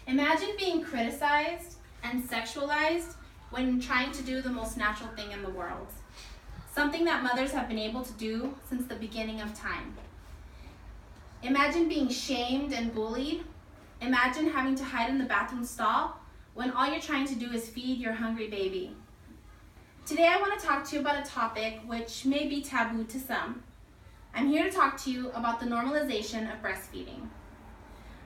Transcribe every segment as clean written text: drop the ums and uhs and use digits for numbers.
Imagine being criticized and sexualized when trying to do the most natural thing in the world. Something that mothers have been able to do since the beginning of time. Imagine being shamed and bullied. Imagine having to hide in the bathroom stall when all you're trying to do is feed your hungry baby. Today I want to talk to you about a topic which may be taboo to some. I'm here to talk to you about the normalization of breastfeeding.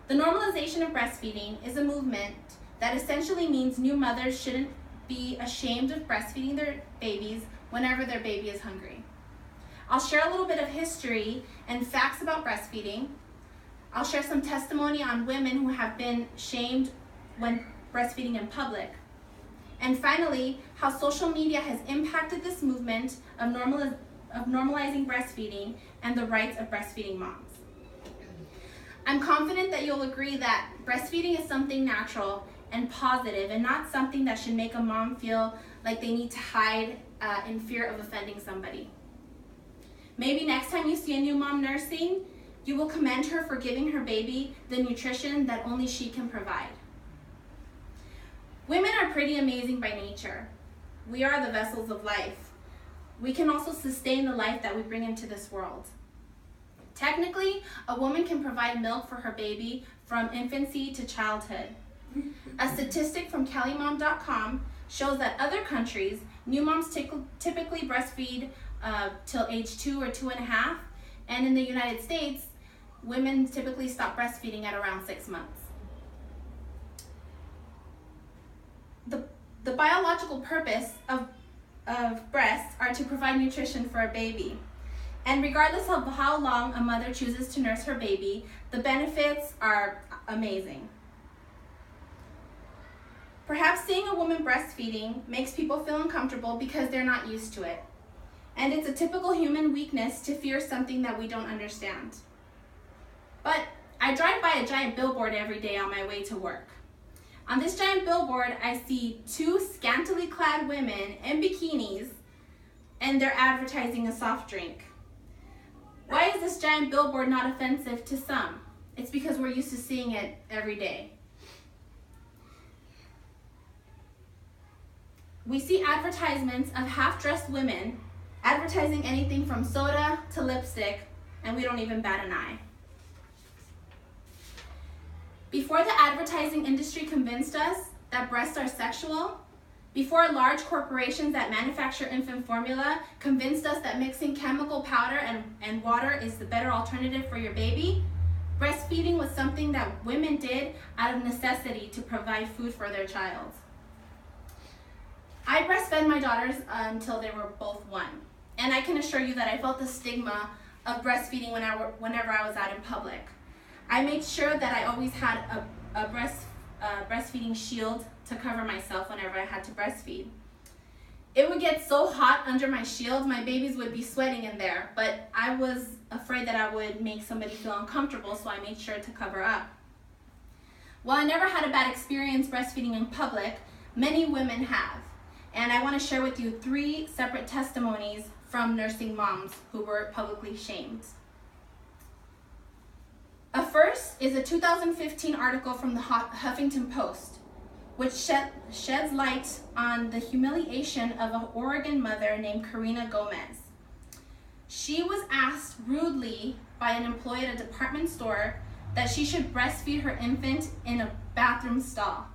The normalization of breastfeeding is a movement that essentially means new mothers shouldn't be ashamed of breastfeeding their babies whenever their baby is hungry. I'll share a little bit of history and facts about breastfeeding. I'll share some testimony on women who have been shamed when breastfeeding in public. And finally, how social media has impacted this movement of normalizing breastfeeding and the rights of breastfeeding moms. I'm confident that you'll agree that breastfeeding is something natural and positive and not something that should make a mom feel like they need to hide in fear of offending somebody. Maybe next time you see a new mom nursing, you will commend her for giving her baby the nutrition that only she can provide. Women are pretty amazing by nature. We are the vessels of life. We can also sustain the life that we bring into this world. Technically, a woman can provide milk for her baby from infancy to childhood. A statistic from kellymom.com shows that other countries, new moms typically breastfeed till age 2 or 2.5, and in the United States, women typically stop breastfeeding at around 6 months. The biological purpose of breasts are to provide nutrition for a baby. And regardless of how long a mother chooses to nurse her baby, the benefits are amazing. Perhaps seeing a woman breastfeeding makes people feel uncomfortable because they're not used to it. And it's a typical human weakness to fear something that we don't understand. But I drive by a giant billboard every day on my way to work. On this giant billboard, I see 2 scantily clad women in bikinis, and they're advertising a soft drink. Why is this giant billboard not offensive to some? It's because we're used to seeing it every day. We see advertisements of half-dressed women advertising anything from soda to lipstick, and we don't even bat an eye. Before the advertising industry convinced us that breasts are sexual, before large corporations that manufacture infant formula convinced us that mixing chemical powder and water is the better alternative for your baby, breastfeeding was something that women did out of necessity to provide food for their child. I breastfed my daughters until they were both 1, and I can assure you that I felt the stigma of breastfeeding whenever I was out in public. I made sure that I always had a breastfeeding shield to cover myself whenever I had to breastfeed. It would get so hot under my shield, my babies would be sweating in there, but I was afraid that I would make somebody feel uncomfortable, so I made sure to cover up. While I never had a bad experience breastfeeding in public, many women have, and I want to share with you 3 separate testimonies from nursing moms who were publicly shamed. First is a 2015 article from the Huffington Post, which sheds light on the humiliation of an Oregon mother named Karina Gomez. She was asked rudely by an employee at a department store that she should breastfeed her infant in a bathroom stall.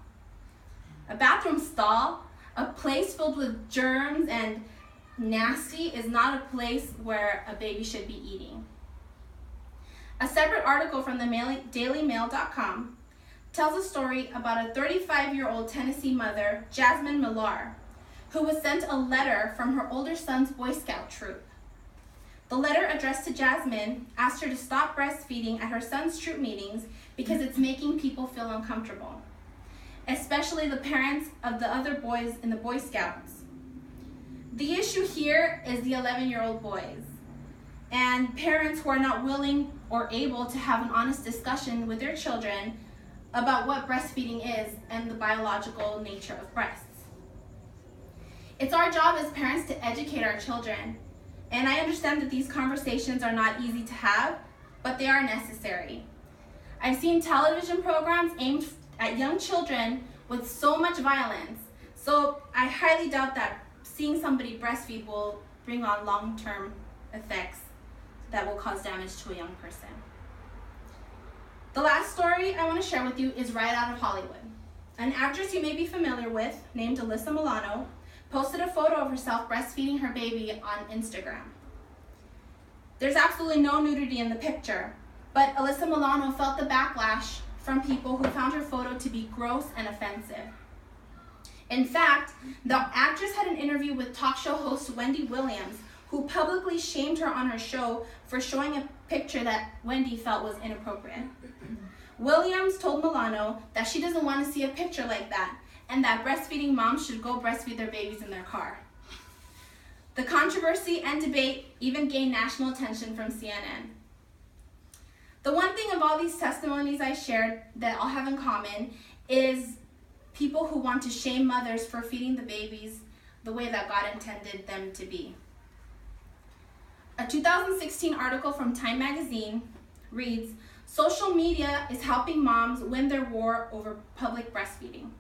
A bathroom stall, a place filled with germs and nasty, is not a place where a baby should be eating. A separate article from the dailymail.com tells a story about a 35-year-old Tennessee mother, Jasmine Millar, who was sent a letter from her older son's Boy Scout troop. The letter addressed to Jasmine asked her to stop breastfeeding at her son's troop meetings because it's making people feel uncomfortable, especially the parents of the other boys in the Boy Scouts. The issue here is the 11-year-old boys and parents who are not willing or able to have an honest discussion with their children about what breastfeeding is and the biological nature of breasts. It's our job as parents to educate our children, and I understand that these conversations are not easy to have, but they are necessary. I've seen television programs aimed at young children with so much violence. So I highly doubt that seeing somebody breastfeed will bring on long-term effects that will cause damage to a young person. The last story I want to share with you is right out of Hollywood. An actress you may be familiar with, named Alyssa Milano, posted a photo of herself breastfeeding her baby on Instagram. There's absolutely no nudity in the picture, but Alyssa Milano felt the backlash from people who found her photo to be gross and offensive. In fact, the actress had an interview with talk show host Wendy Williams, who publicly shamed her on her show for showing a picture that Wendy felt was inappropriate. Williams told Milano that she doesn't want to see a picture like that, and that breastfeeding moms should go breastfeed their babies in their car. The controversy and debate even gained national attention from CNN. The one thing of all these testimonies I shared that all have in common is people who want to shame mothers for feeding the babies the way that God intended them to be. A 2016 article from Time magazine reads, "Social media is helping moms win their war over public breastfeeding.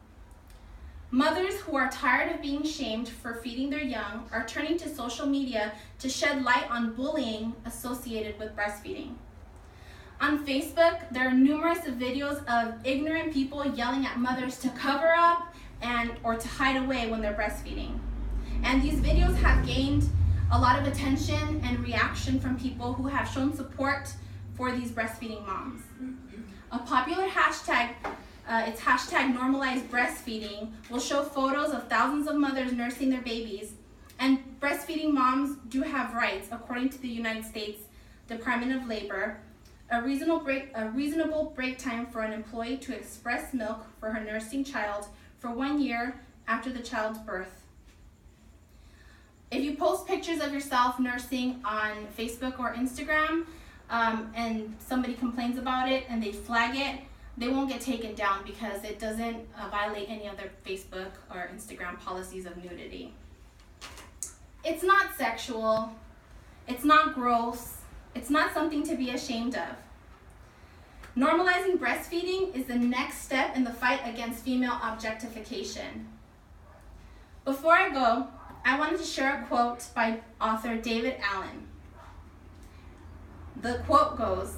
Mothers who are tired of being shamed for feeding their young are turning to social media to shed light on bullying associated with breastfeeding. On Facebook, there are numerous videos of ignorant people yelling at mothers to cover up or to hide away when they're breastfeeding. And these videos have gained a lot of attention and reaction from people who have shown support for these breastfeeding moms. A popular hashtag, it's hashtag Normalize breastfeeding, will show photos of thousands of mothers nursing their babies. And breastfeeding moms do have rights, according to the United States Department of Labor. A reasonable break time for an employee to express milk for her nursing child for 1 year after the child's birth. If you post pictures of yourself nursing on Facebook or Instagram, and somebody complains about it and they flag it, they won't get taken down because it doesn't violate any other Facebook or Instagram policies of nudity. It's not sexual, it's not gross, it's not something to be ashamed of. Normalizing breastfeeding is the next step in the fight against female objectification. Before I go, I wanted to share a quote by author David Allen. The quote goes,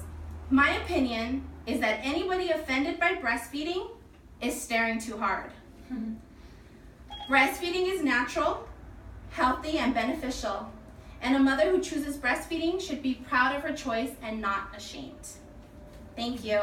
"My opinion is that anybody offended by breastfeeding is staring too hard. Breastfeeding is natural, healthy, and beneficial, and a mother who chooses breastfeeding should be proud of her choice and not ashamed." Thank you.